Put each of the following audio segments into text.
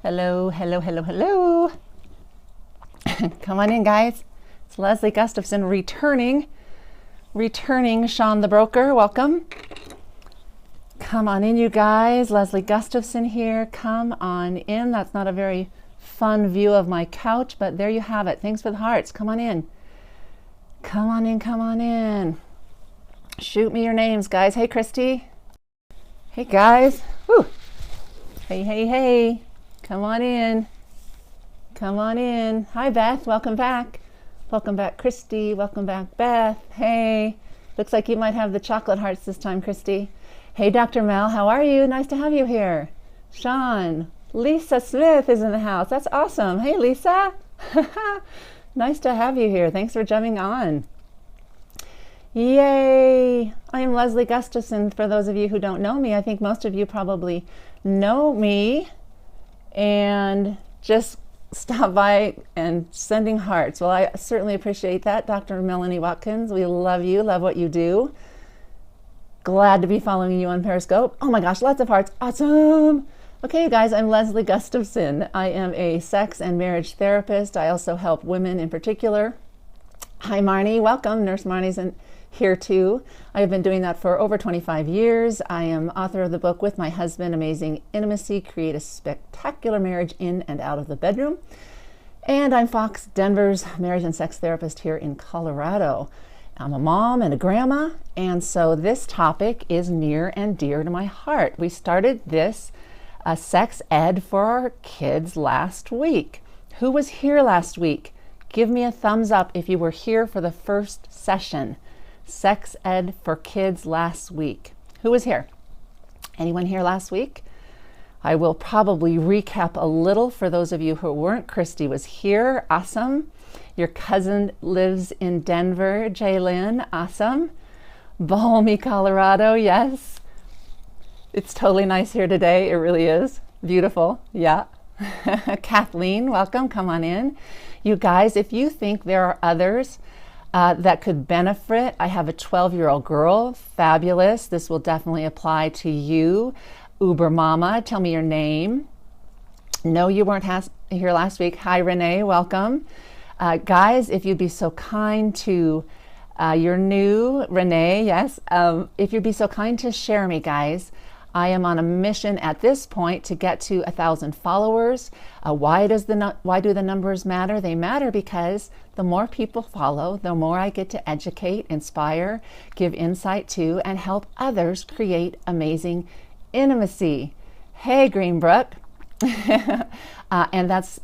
Hello, hello, hello, hello. Come on in, guys. It's Leslie Gustafson returning. Sean the broker, welcome. Come on in, you guys. Leslie Gustafson here. Come on in. That's not a very fun view of my couch, but there you have it. Thanks for the hearts. Come on in. Come on in, come on in. Shoot me your names, guys. Hey, Christy. Hey, guys. Woo. Hey, hey, hey. Come on in. Come on in. Hi, Beth. Welcome back. Welcome back, Christy. Welcome back, Beth. Hey. Looks like you might have the chocolate hearts this time, Christy. Hey, Dr. Mel. How are you? Nice to have you here. Sean. Lisa Smith is in the house. That's awesome. Hey, Lisa. Nice to have you here. Thanks for jumping on. Yay! I am Leslie Gustafson. For those of you who don't know me, I think most of you probably know me and just stop by and sending hearts. Well, I certainly appreciate that. Dr. Melanie Watkins, we love you, love what you do. Glad to be following you on Periscope. Oh my gosh, lots of hearts. Awesome! Okay, you guys, I'm Leslie Gustafson. I am a sex and marriage therapist. I also help women in particular. Hi, Marnie. Welcome. Nurse Marnie's here too. I have been doing that for over 25 years. I am author of the book With My Husband, Amazing Intimacy, Create a Spectacular Marriage in and Out of the Bedroom. And I'm Fox Denver's marriage and sex therapist here in Colorado. I'm a mom and a grandma, and so this topic is near and dear to my heart. We started this sex ed for our kids last week. Who was here last week? Give me a thumbs up if you were here for the first session. Sex ed for kids last week. Who was here? Anyone here last week? I will probably recap a little for those of you who weren't. Christy was here. Awesome. Your cousin lives in Denver. Jaylyn. Awesome. Balmy, Colorado. Yes. It's totally nice here today. It really is. Beautiful. Yeah. Kathleen, welcome. Come on in. You guys, if you think there are others that could benefit, I have a 12-year-old girl. Fabulous. This will definitely apply to you. Uber Mama, tell me your name. No, you weren't here last week. Hi, Renee. Welcome. Guys, if you'd be so kind to, you're new, Renee, yes. If you'd be so kind to share me, guys. I am on a mission at this point to get to 1,000 followers. Why do the numbers matter? They matter because the more people follow, the more I get to educate, inspire, give insight to, and help others create amazing intimacy. Hey, Greenbrook. And that's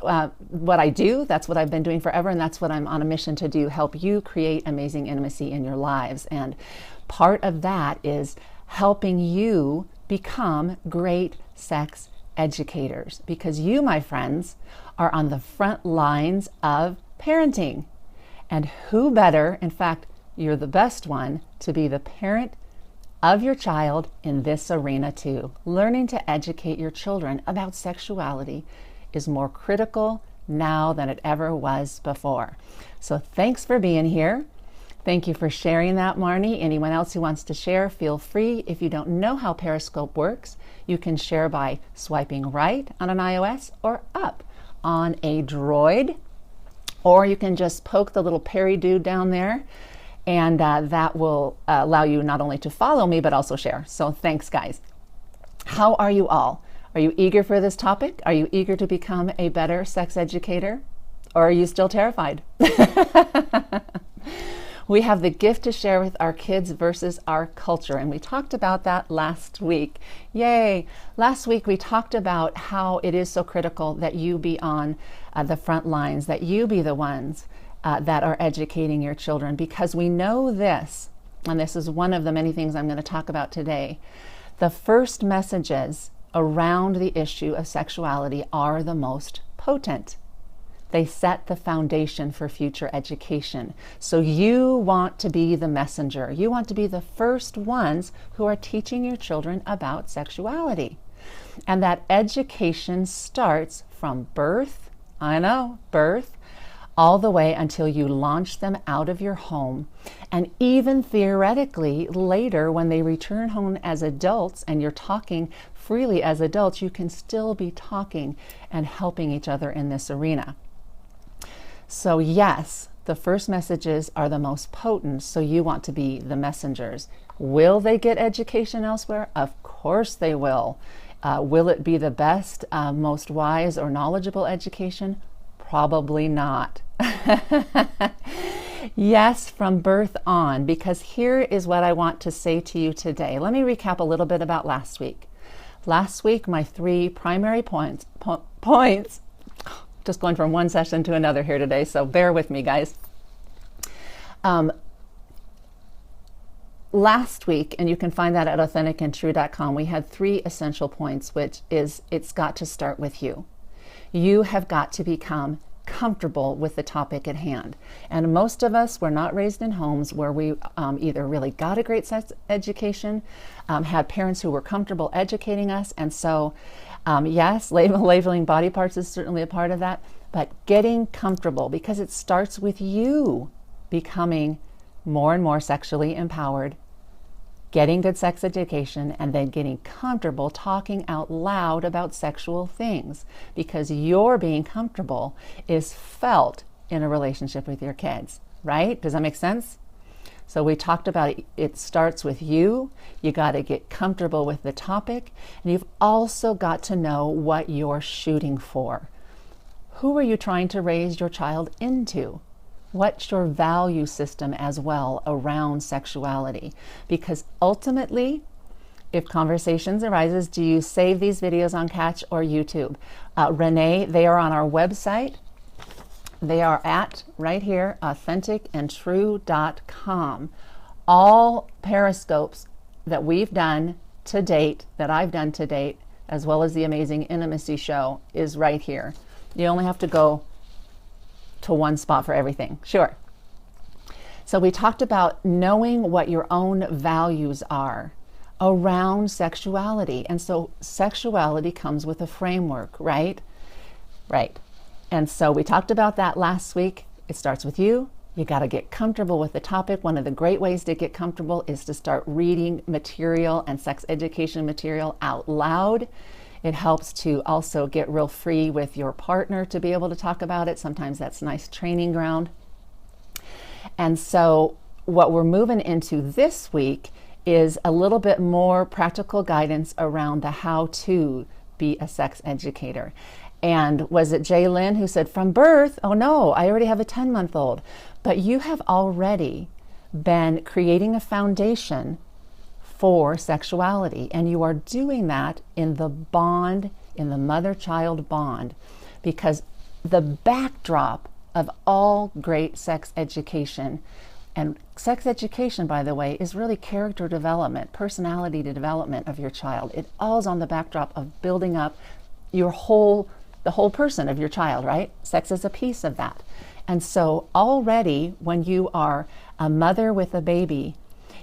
what I do. That's what I've been doing forever, and that's what I'm on a mission to do, help you create amazing intimacy in your lives. And part of that is helping you become great sex educators, because you, my friends, are on the front lines of parenting. And who better, in fact, you're the best one to be the parent of your child in this arena too. Learning to educate your children about sexuality is more critical now than it ever was before. So thanks for being here. Thank you for sharing that, Marnie. Anyone else who wants to share, feel free. If you don't know how Periscope works, you can share by swiping right on an iOS or up on a Droid, or you can just poke the little Perry dude down there, and that will allow you not only to follow me, but also share. So thanks, guys. How are you all? Are you eager for this topic? Are you eager to become a better sex educator? Or are you still terrified? We have the gift to share with our kids versus our culture. And we talked about that last week. Yay! Last week we talked about how it is so critical that you be on the front lines, that you be the ones that are educating your children, because we know this, and this is one of the many things I'm going to talk about today. The first messages around the issue of sexuality are the most potent. They set the foundation for future education. So you want to be the messenger. You want to be the first ones who are teaching your children about sexuality. And that education starts from birth, I know, birth, all the way until you launch them out of your home. And even theoretically later when they return home as adults and you're talking freely as adults, you can still be talking and helping each other in this arena. So yes, the first messages are the most potent, so you want to be the messengers. Will they get education elsewhere? Of course they will. Will it be the best, most wise or knowledgeable education? Probably not. Yes, from birth on, because here is what I want to say to you today. Let me recap a little bit about last week. Last week, my 3 primary points, just going from one session to another here today, so bear with me, guys. Last week, and you can find that at authenticandtrue.com, we had 3 essential points, which is it's got to start with you. You have got to become comfortable with the topic at hand. And most of us were not raised in homes where we either really got a great sex education, had parents who were comfortable educating us, and so yes, labeling body parts is certainly a part of that, but getting comfortable, because it starts with you becoming more and more sexually empowered, getting good sex education, and then getting comfortable talking out loud about sexual things, because your being comfortable is felt in a relationship with your kids, right? Does that make sense? So we talked about it starts with you. You got to get comfortable with the topic, and you've also got to know what you're shooting for. Who are you trying to raise your child into? What's your value system as well around sexuality? Because ultimately, if conversations arises, do you save these videos on Catch or YouTube? Renee, they are on our website. They are at, right here, authenticandtrue.com. All periscopes that we've done to date, that I've done to date, as well as the Amazing Intimacy Show, is right here. You only have to go to one spot for everything. Sure. So we talked about knowing what your own values are around sexuality. And so sexuality comes with a framework, right? Right. And so we talked about that last week. It starts with you. You got to get comfortable with the topic. One of the great ways to get comfortable is to start reading material and sex education material out loud. It helps to also get real free with your partner to be able to talk about it. Sometimes that's nice training ground. And so what we're moving into this week is a little bit more practical guidance around the how to be a sex educator. And was it Jay Lynn who said, from birth, oh no, I already have a 10-month-old. But you have already been creating a foundation for sexuality, and you are doing that in the bond, in the mother-child bond, because the backdrop of all great sex education, and sex education, by the way, is really character development, personality development of your child. It all is on the backdrop of building up the whole person of your child, right? Sex is a piece of that. And so already when you are a mother with a baby,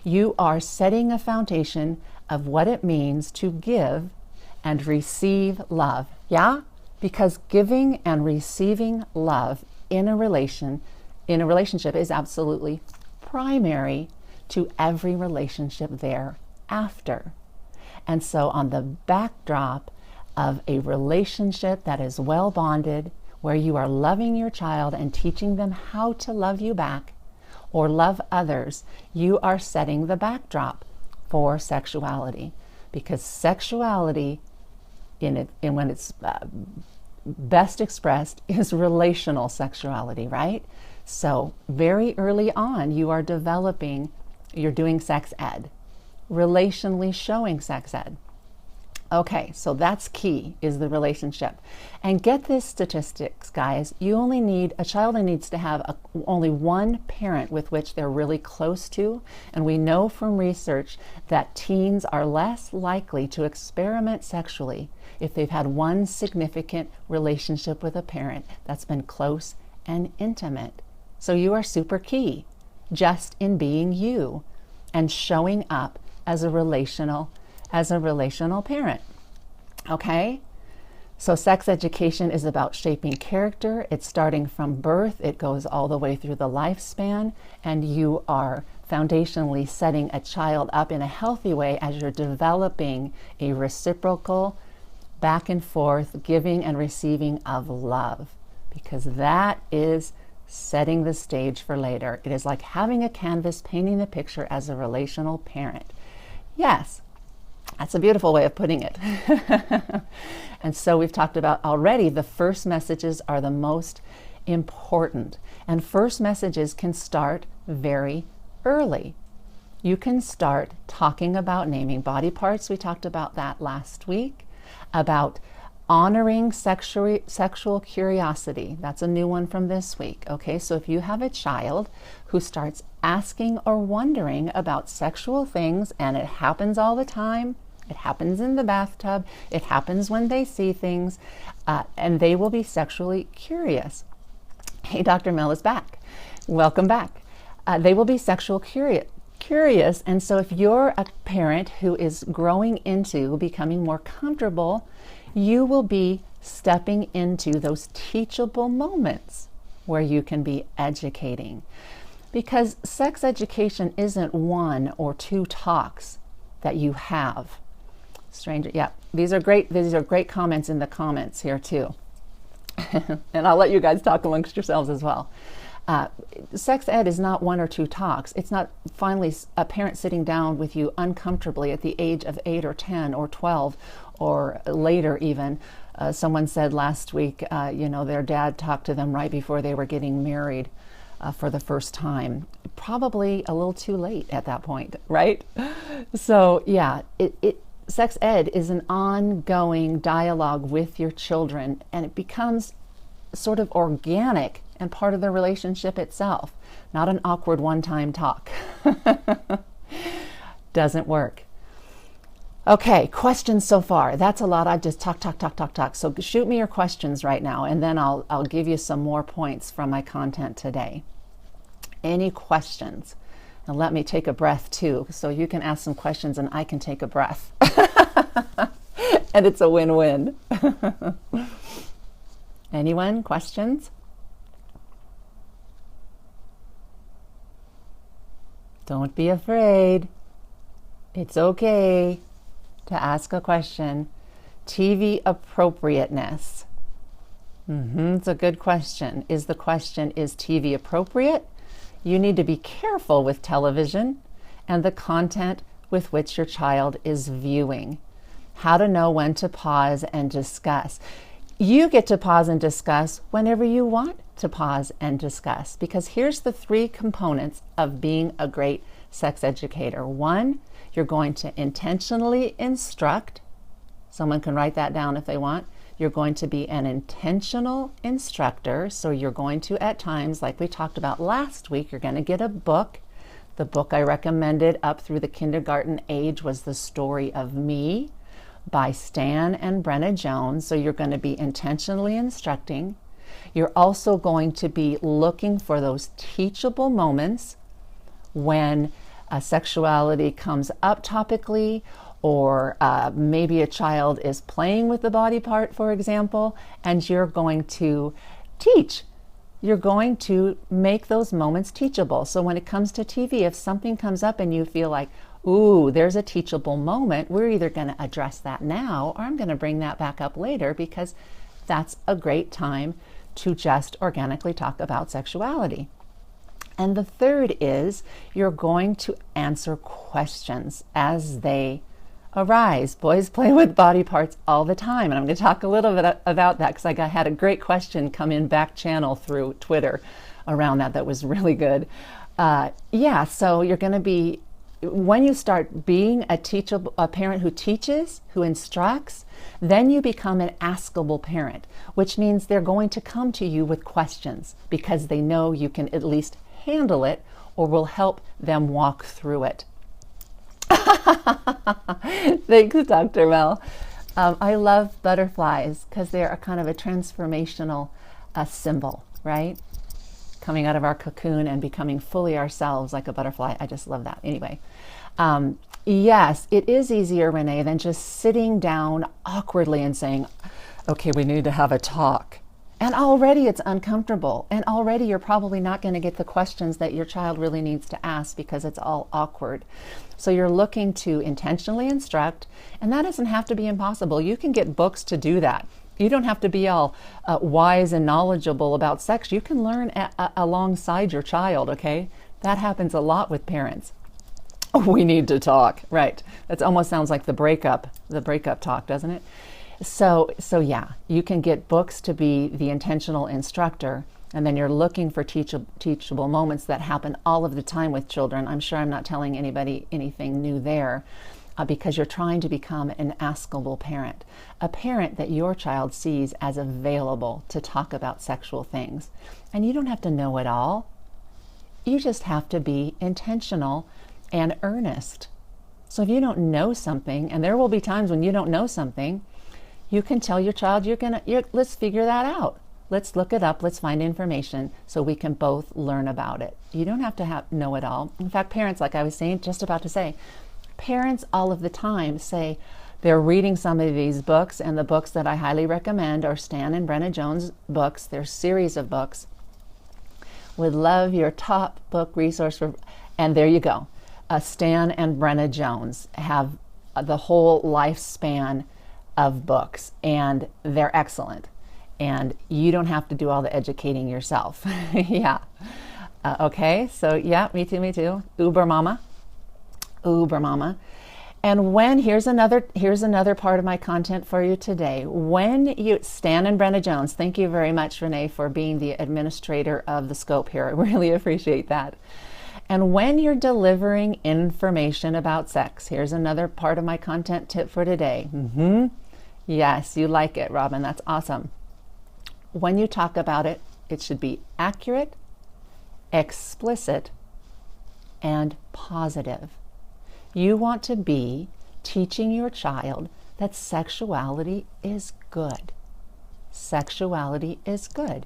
you are setting a foundation of what it means to give and receive love. Yeah? Because giving and receiving love in a relationship is absolutely primary to every relationship thereafter. And so on the backdrop of a relationship that is well bonded, where you are loving your child and teaching them how to love you back, or love others, you are setting the backdrop for sexuality. Because sexuality, when it's best expressed, is relational sexuality, right? So very early on, you are developing, you're doing sex ed, relationally showing sex ed. Okay, so that's key, is the relationship. And get this statistics, guys. A child needs to have only one parent with which they're really close to. And we know from research that teens are less likely to experiment sexually if they've had one significant relationship with a parent that's been close and intimate. So you are super key just in being you and showing up as a relational parent. Okay? So sex education is about shaping character. It's starting from birth. It goes all the way through the lifespan, and you are foundationally setting a child up in a healthy way as you're developing a reciprocal back and forth giving and receiving of love, because that is setting the stage for later. It is like having a canvas painting the picture as a relational parent. Yes, that's a beautiful way of putting it. And so we've talked about already the first messages are the most important. And first messages can start very early. You can start talking about naming body parts. We talked about that last week, about honoring sexual curiosity. That's a new one from this week. Okay, so if you have a child who starts asking or wondering about sexual things, and it happens all the time, it happens in the bathtub, it happens when they see things, and they will be sexually curious. Hey, Dr. Mel is back. Welcome back. They will be sexual curious, and so if you're a parent who is growing into becoming more comfortable, you will be stepping into those teachable moments where you can be educating. Because sex education isn't one or two talks that you have. Stranger, yeah, these are great comments in the comments here too. And I'll let you guys talk amongst yourselves as well. Sex ed is not one or two talks. It's not finally a parent sitting down with you uncomfortably at the age of 8 or 10 or 12 or later even. Someone said last week, their dad talked to them right before they were getting married for the first time. Probably a little too late at that point, right? So yeah, sex ed is an ongoing dialogue with your children, and it becomes sort of organic and part of the relationship itself, not an awkward one-time talk. Doesn't work. Okay, questions so far. That's a lot. I just talk. So shoot me your questions right now, and then I'll give you some more points from my content today. Any questions? And let me take a breath too, so you can ask some questions and I can take a breath. And it's a win-win. Anyone? Questions? Don't be afraid. It's okay to ask a question. TV appropriateness. It's a good question. Is TV appropriate? You need to be careful with television and the content with which your child is viewing. How to know when to pause and discuss. You get to pause and discuss whenever you want to pause and discuss, because here's the 3 components of being a great sex educator. 1, you're going to intentionally instruct. Someone can write that down if they want. You're going to be an intentional instructor. So you're going to, at times, like we talked about last week, you're going to get a book. The book I recommended up through the kindergarten age was The Story of Me by Stan and Brenna Jones. So you're going to be intentionally instructing. You're also going to be looking for those teachable moments when sexuality comes up topically, or maybe a child is playing with the body part, for example, and you're going to teach. You're going to make those moments teachable. So when it comes to TV, if something comes up and you feel like, ooh, there's a teachable moment, we're either going to address that now, or I'm going to bring that back up later, because that's a great time to just organically talk about sexuality. And the third is you're going to answer questions as they arise. Boys play with body parts all the time, and I'm going to talk a little bit about that because I had a great question come in back channel through Twitter around that was really good. So you're going to be, when you start being a parent who teaches, who instructs, then you become an askable parent, which means they're going to come to you with questions because they know you can at least handle it or will help them walk through it. Thanks, Dr. Mel. I love butterflies because they're a kind of a transformational symbol, right? Coming out of our cocoon and becoming fully ourselves like a butterfly. I just love that. Anyway, yes, it is easier, Renee, than just sitting down awkwardly and saying, okay, we need to have a talk. And already it's uncomfortable. And already you're probably not going to get the questions that your child really needs to ask because it's all awkward. So you're looking to intentionally instruct, and that doesn't have to be impossible. You can get books to do that. You don't have to be all wise and knowledgeable about sex. You can learn alongside your child, okay? That happens a lot with parents. Oh, we need to talk, right? That almost sounds like the breakup talk, doesn't it? So yeah, you can get books to be the intentional instructor, and then you're looking for teachable moments that happen all of the time with children. I'm sure I'm not telling anybody anything new there, because you're trying to become an askable parent, a parent that your child sees as available to talk about sexual things. And you don't have to know it all. You just have to be intentional and earnest. So if you don't know something, and there will be times when you don't know something, you can tell your child, let's figure that out. Let's look it up. Let's find information so we can both learn about it. You don't have to know it all. In fact, parents, like I was saying, just about to say, parents all of the time say they're reading some of these books, and the books that I highly recommend are Stan and Brenna Jones books. They're series of books. Would love your top book resource for, and there you go. Stan and Brenna Jones have the whole lifespan of books, and they're excellent. And you don't have to do all the educating yourself. Yeah. Okay. So yeah, me too. Uber mama. And here's another part of my content for you today. Stan and Brenna Jones, thank you very much, Renee, for being the administrator of the scope here. I really appreciate that. And when you're delivering information about sex, here's another part of my content tip for today. Yes, you like it, Robin. That's awesome. When you talk about it, it should be accurate, explicit, and positive. You want to be teaching your child that sexuality is good. Sexuality is good.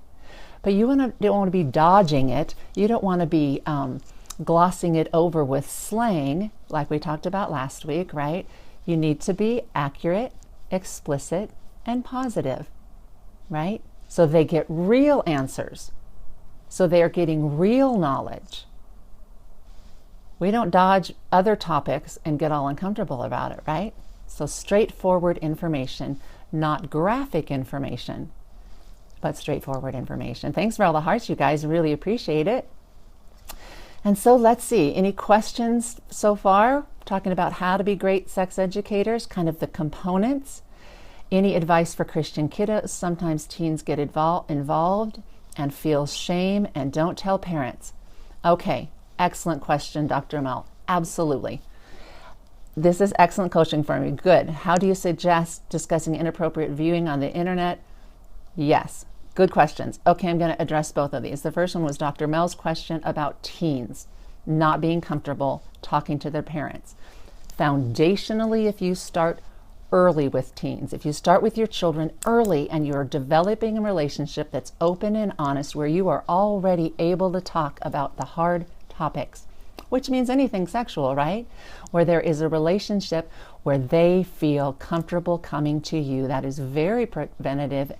But you don't want to be dodging it. You don't want to be glossing it over with slang, like we talked about last week, right? You need to be accurate, explicit, and positive, right? So they get real answers. So they are getting real knowledge. We don't dodge other topics and get all uncomfortable about it, right? So straightforward information, not graphic information, but straightforward information. Thanks for all the hearts, you guys. Really appreciate it. And so let's see, any questions so far? Talking about how to be great sex educators, kind of the components. Any advice for Christian kiddos? Sometimes teens get involved and feel shame and don't tell parents. Okay, excellent question, Dr. Mel. Absolutely. This is excellent coaching for me. Good. How do you suggest discussing inappropriate viewing on the internet? Yes. Good questions. Okay, I'm going to address both of these. The first one was Dr. Mel's question about teens not being comfortable talking to their parents. Foundationally, if you start early with teens, if you start with your children early and you're developing a relationship that's open and honest, where you are already able to talk about the hard topics, which means anything sexual, right? Where there is a relationship where they feel comfortable coming to you, that is very preventative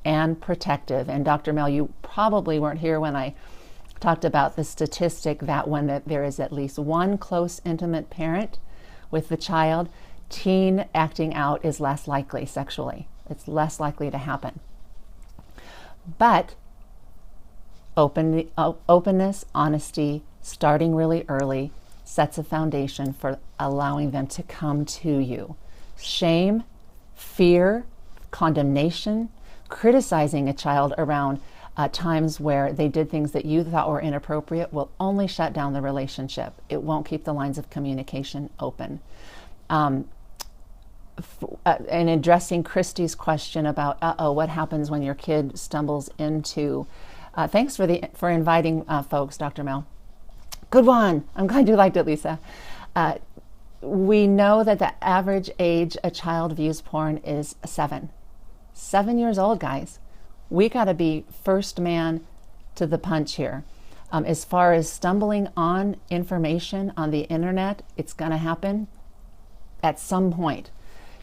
and protective. And Dr. Mel, you probably weren't here when I talked about the statistic that when there is at least one close, intimate parent with the child, teen acting out is less likely sexually. It's less likely to happen. But openness, honesty, starting really early sets a foundation for allowing them to come to you. Shame, fear, condemnation, criticizing a child around times where they did things that you thought were inappropriate will only shut down the relationship. It won't keep the lines of communication open. And addressing Christy's question about, what happens when your kid stumbles into, thanks for inviting folks, Dr. Mel. Good one. I'm glad you liked it, Lisa. We know that the average age a child views porn is 7. 7 years old, guys. We got to be first man to the punch here. As far as stumbling on information on the internet, it's going to happen at some point.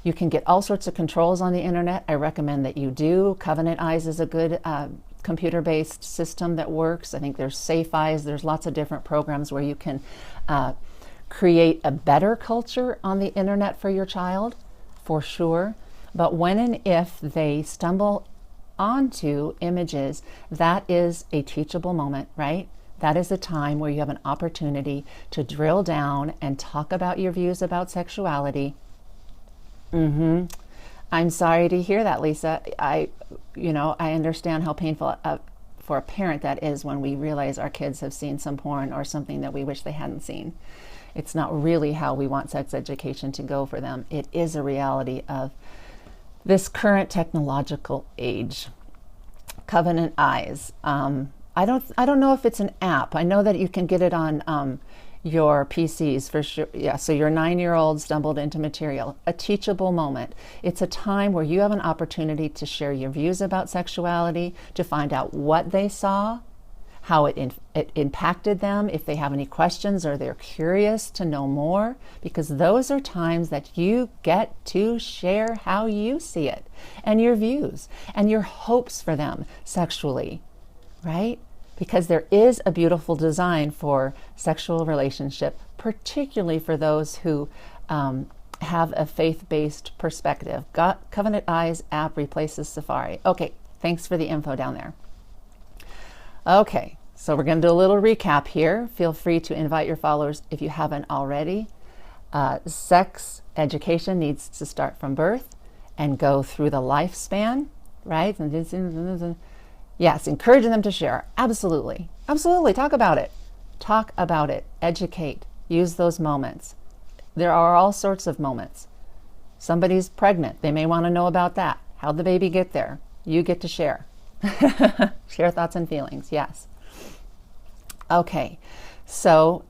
You can get all sorts of controls on the internet. I recommend that you do. Covenant Eyes is a good computer-based system that works. I think there's Safe Eyes. There's lots of different programs where you can create a better culture on the internet for your child, for sure. But when and if they stumble onto images, that is a teachable moment, right? That is a time where you have an opportunity to drill down and talk about your views about sexuality. I'm sorry to hear that, Lisa. I understand how painful for a parent that is when we realize our kids have seen some porn or something that we wish they hadn't seen. It's not really how we want sex education to go for them. It is a reality of this current technological age. Covenant Eyes. I don't know if it's an app. I know that you can get it on your PCs for sure. Yeah, so your 9-year-old stumbled into material. A teachable moment. It's a time where you have an opportunity to share your views about sexuality, to find out what they saw, how it impacted them, if they have any questions or they're curious to know more, because those are times that you get to share how you see it and your views and your hopes for them sexually, right? Because there is a beautiful design for sexual relationship, particularly for those who have a faith-based perspective. Covenant Eyes app replaces Safari. Okay, thanks for the info down there. Okay, so we're going to do a little recap here. Feel free to invite your followers if you haven't already. Sex education needs to start from birth and go through the lifespan, right? Yes, encouraging them to share. Absolutely. Absolutely. Talk about it. Talk about it. Educate. Use those moments. There are all sorts of moments. Somebody's pregnant. They may want to know about that. How'd the baby get there? You get to share. Share thoughts and feelings. Yes. Okay. So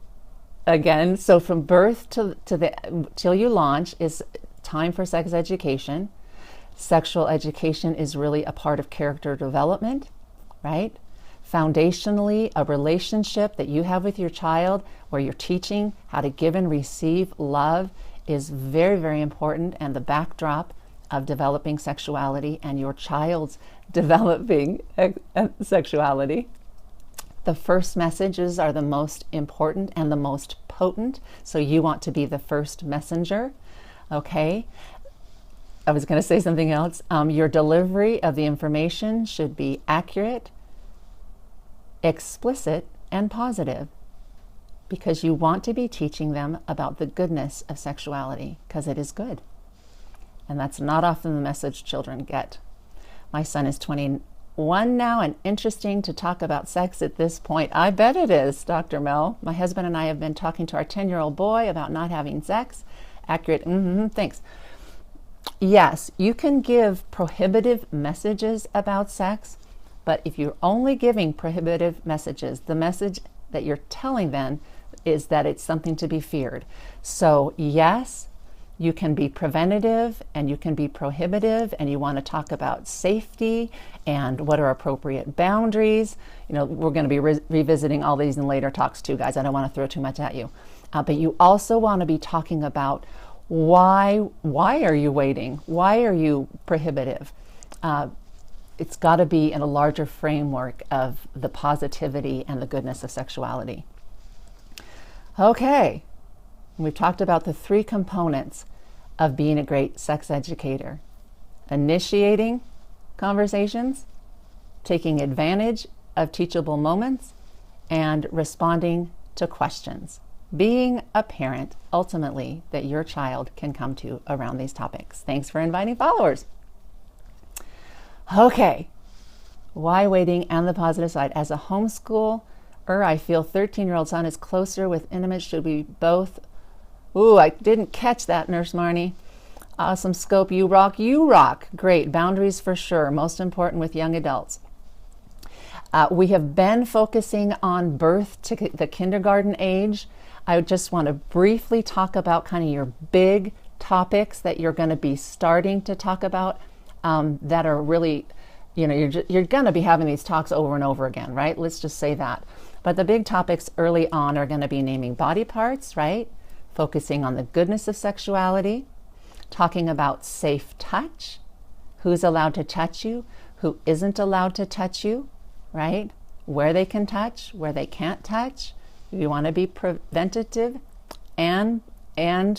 again, so from birth till you launch is time for sex education. Sexual education is really a part of character development, right? Foundationally, a relationship that you have with your child where you're teaching how to give and receive love is very, very important, and the backdrop of developing sexuality and your child's developing sexuality. The first messages are the most important and the most potent, so you want to be the first messenger, okay? I was going to say something else. Your delivery of the information should be accurate, explicit, and positive, because you want to be teaching them about the goodness of sexuality, because it is good. And that's not often the message children get. My son is 21 now, and interesting to talk about sex at this point. I bet it is, Dr. Mel. My husband and I have been talking to our 10-year-old boy about not having sex. Accurate, thanks. Yes, you can give prohibitive messages about sex, but if you're only giving prohibitive messages, the message that you're telling them is that it's something to be feared. So yes, you can be preventative and you can be prohibitive, and you want to talk about safety and what are appropriate boundaries. You know, we're going to be revisiting all these in later talks too, guys. I don't want to throw too much at you. But you also want to be talking about why are you waiting? Why are you prohibitive? It's got to be in a larger framework of the positivity and the goodness of sexuality. Okay. We've talked about the 3 components of being a great sex educator: initiating conversations, taking advantage of teachable moments, and responding to questions. Being a parent, ultimately, that your child can come to around these topics. Thanks for inviting followers. Okay, why waiting and the positive side. As a homeschooler, I feel 13-year-old son is closer with intimate. Should we both? Ooh, I didn't catch that, Nurse Marnie. Awesome scope. You rock. You rock. Great. Boundaries for sure. Most important with young adults. We have been focusing on birth to the kindergarten age. I just want to briefly talk about kind of your big topics that you're going to be starting to talk about that are really, you're going to be having these talks over and over again, right? Let's just say that. But the big topics early on are going to be naming body parts, right? Focusing on the goodness of sexuality, talking about safe touch, who's allowed to touch you, who isn't allowed to touch you, right? Where they can touch, where they can't touch. You want to be preventative and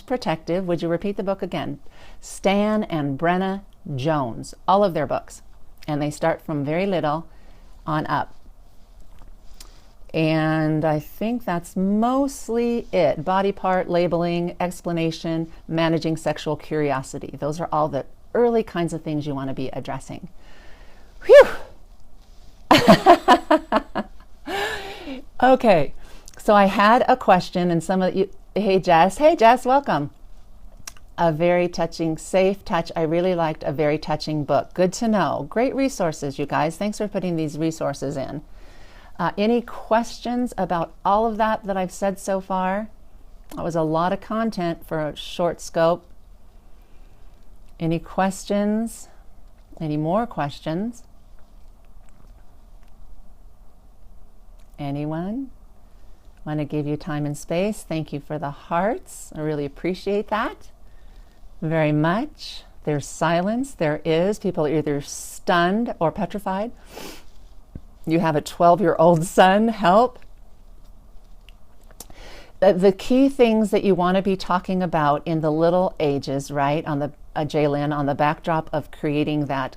protective. Would you repeat the book again? Stan and Brenna Jones, all of their books. And they start from very little on up. And I think that's mostly it. Body part, labeling, explanation, managing sexual curiosity. Those are all the early kinds of things you want to be addressing. Whew! Okay, so I had a question, and some of you, hey Jess, welcome. A very touching, safe touch. I really liked a very touching book. Good to know. Great resources, you guys. Thanks for putting these resources in. Any questions about all of that I've said so far? That was a lot of content for a short scope. Any questions? Any more questions? Anyone? Want to give you time and space. Thank you for the hearts. I really appreciate that very much. There's silence. There is. People are either stunned or petrified. You have a 12-year-old son. Help. The key things that you want to be talking about in the little ages, right? On the Jaylyn, on the backdrop of creating that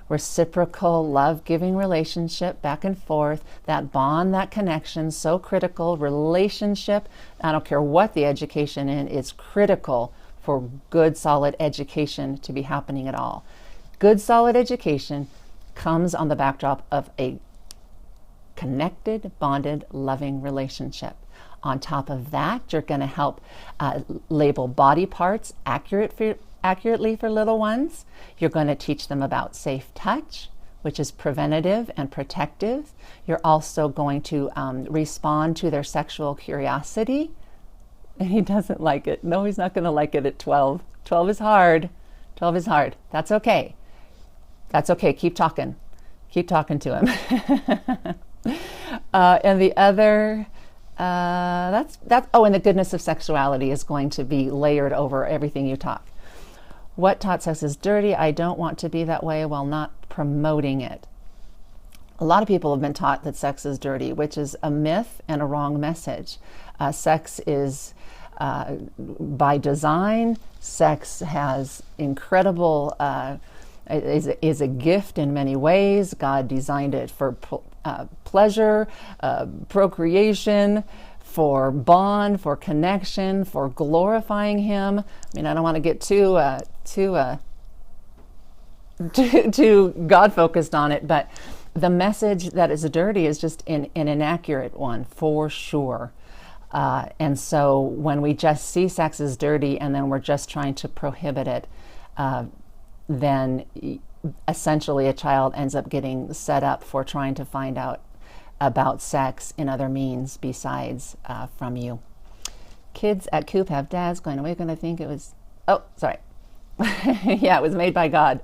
reciprocal love-giving relationship back and forth, that bond, that connection, so critical. Relationship, I don't care what the education is critical for good, solid education to be happening at all. Good, solid education comes on the backdrop of a connected, bonded, loving relationship. On top of that, you're going to help label body parts accurately for little ones. You're going to teach them about safe touch, which is preventative and protective. You're also going to respond to their sexual curiosity. And he doesn't like it. No, he's not going to like it at 12. 12 is hard. 12 is hard. That's okay. That's okay. Keep talking. Keep talking to him. And the other... and the goodness of sexuality is going to be layered over everything you talk. What taught sex is dirty? I don't want to be that way while not promoting it. A lot of people have been taught that sex is dirty, which is a myth and a wrong message. Sex is, by design, sex has incredible, is a gift in many ways. God designed it for pleasure, procreation, for bond, for connection, for glorifying Him. I mean, I don't want to get too God focused on it, but the message that is dirty is just an inaccurate one for sure. And so when we just see sex as dirty and then we're just trying to prohibit it, then essentially a child ends up getting set up for trying to find out about sex in other means besides from you. Kids at Coop have dads going, we're going to think it was, yeah, it was made by God.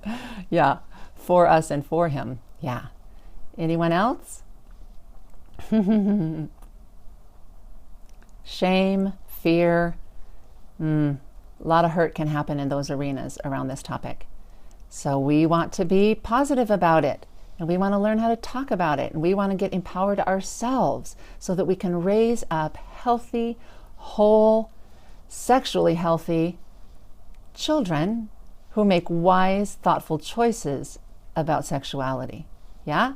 Yeah, for us and for Him. Yeah. Anyone else? Shame, fear. A lot of hurt can happen in those arenas around this topic. So we want to be positive about it. And we want to learn how to talk about it. And we want to get empowered ourselves so that we can raise up healthy, whole, sexually healthy children who make wise, thoughtful choices about sexuality. Yeah?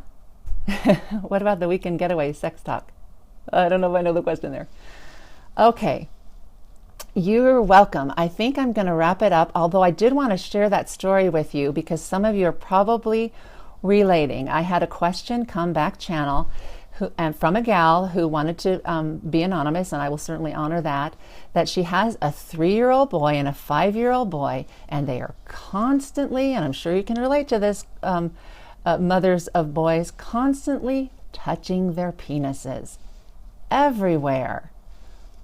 What about the weekend getaway sex talk? I don't know if I know the question there. Okay. You're welcome. I think I'm going to wrap it up, although I did want to share that story with you because some of you are probably relating. I had a question come back channel and from a gal who wanted to be anonymous, and I will certainly honor that she has a 3-year-old boy and a 5-year-old boy, and they are constantly, and I'm sure you can relate to this, mothers of boys, constantly touching their penises everywhere.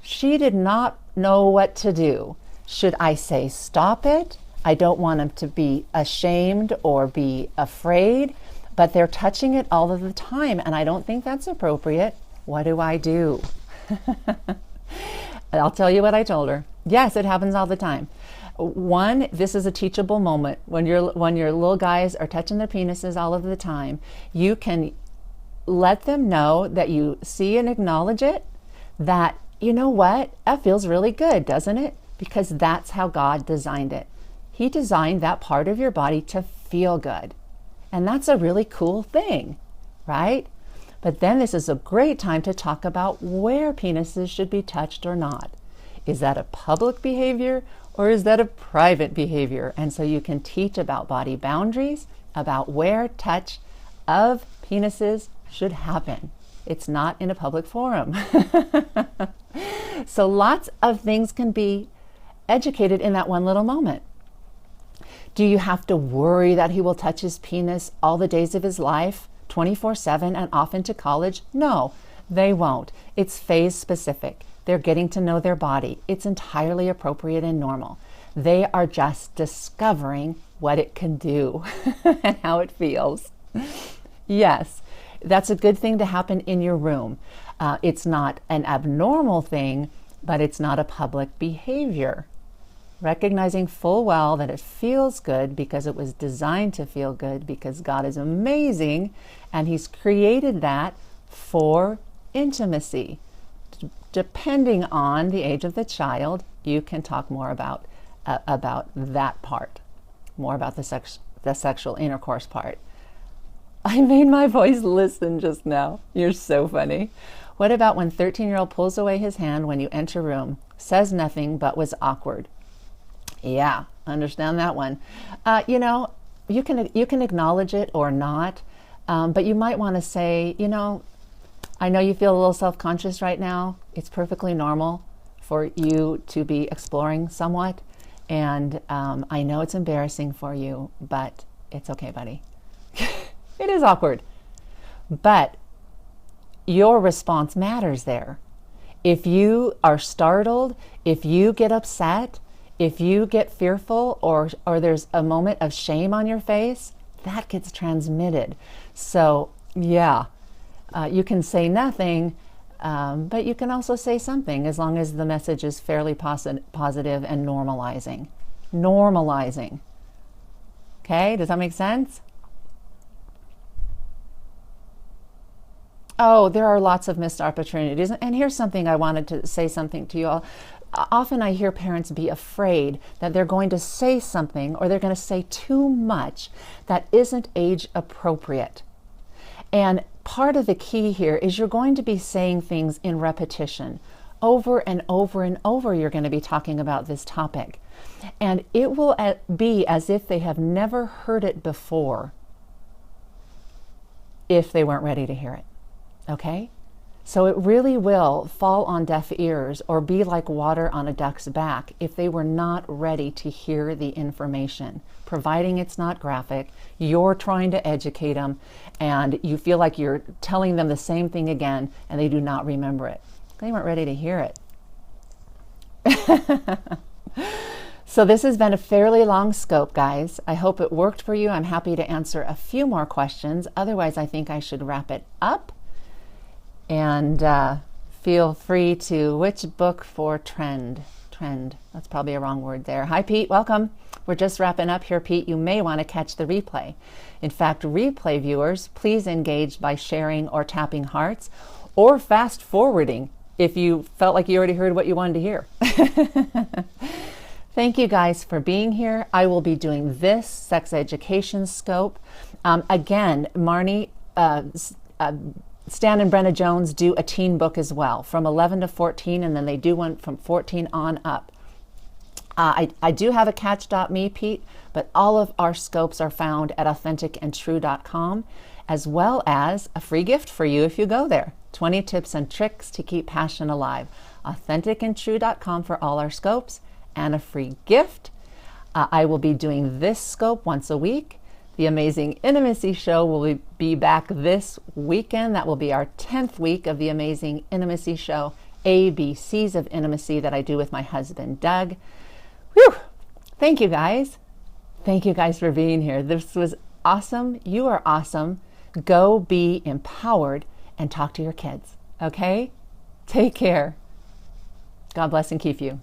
She did not know what to do. Should I say stop it? I don't want them to be ashamed or be afraid, but they're touching it all of the time, and I don't think that's appropriate. What do I do? I'll tell you what I told her. Yes, it happens all the time. One, this is a teachable moment. When your little guys are touching their penises all of the time, you can let them know that you see and acknowledge it, that, you know what, that feels really good, doesn't it? Because that's how God designed it. He designed that part of your body to feel good. And that's a really cool thing, right? But then this is a great time to talk about where penises should be touched or not. Is that a public behavior or is that a private behavior? And so you can teach about body boundaries, about where touch of penises should happen. It's not in a public forum. So lots of things can be educated in that one little moment. Do you have to worry that he will touch his penis all the days of his life, 24/7 and off into college? No, they won't. It's phase specific. They're getting to know their body. It's entirely appropriate and normal. They are just discovering what it can do and how it feels. Yes, that's a good thing to happen in your room. It's not an abnormal thing, but it's not a public behavior. Recognizing full well that it feels good because it was designed to feel good, because God is amazing and He's created that for intimacy. Depending on the age of the child, you can talk more about that part, more about the sexual intercourse part. I made my voice listen just now. You're so funny. What about when 13-year-old pulls away his hand when you enter room, says nothing but was awkward? Yeah, understand that one. You know, you can acknowledge it or not, but you might want to say, you know you feel a little self-conscious right now. It's perfectly normal for you to be exploring somewhat, and I know it's embarrassing for you, but it's okay, buddy. It is awkward, but your response matters there. If you are startled, if you get upset, if you get fearful, or there's a moment of shame on your face, that gets transmitted. So yeah, you can say nothing, but you can also say something, as long as the message is fairly positive and normalizing. Normalizing. Okay, does that make sense? Oh, there are lots of missed opportunities. And here's something I wanted to say something to you all. Often I hear parents be afraid that they're going to say something, or they're going to say too much that isn't age appropriate. And part of the key here is you're going to be saying things in repetition. Over and over and over, you're going to be talking about this topic. And it will be as if they have never heard it before, if they weren't ready to hear it. Okay? So it really will fall on deaf ears, or be like water on a duck's back, if they were not ready to hear the information. Providing it's not graphic, you're trying to educate them, and you feel like you're telling them the same thing again, and they do not remember it. They weren't ready to hear it. So this has been a fairly long scope, guys. I hope it worked for you. I'm happy to answer a few more questions. Otherwise, I think I should wrap it up. And feel free to, which book for trend, that's probably a wrong word there. Hi, Pete, welcome. We're just wrapping up here, Pete. You may want to catch the replay. In fact, replay viewers, please engage by sharing or tapping hearts, or fast forwarding if you felt like you already heard what you wanted to hear. Thank you guys for being here. I will be doing this sex education scope. Again, Marnie, Stan and Brenna Jones do a teen book as well, from 11 to 14, and then they do one from 14 on up. I do have a catch.me, Pete, but all of our scopes are found at authenticandtrue.com, as well as a free gift for you if you go there. 20 tips and tricks to keep passion alive. Authenticandtrue.com for all our scopes, and a free gift. I will be doing this scope once a week. The Amazing Intimacy Show will be back this weekend. That will be our 10th week of the Amazing Intimacy Show, ABCs of Intimacy, that I do with my husband, Doug. Whew! Thank you, guys. Thank you guys for being here. This was awesome. You are awesome. Go be empowered and talk to your kids, okay? Take care. God bless and keep you.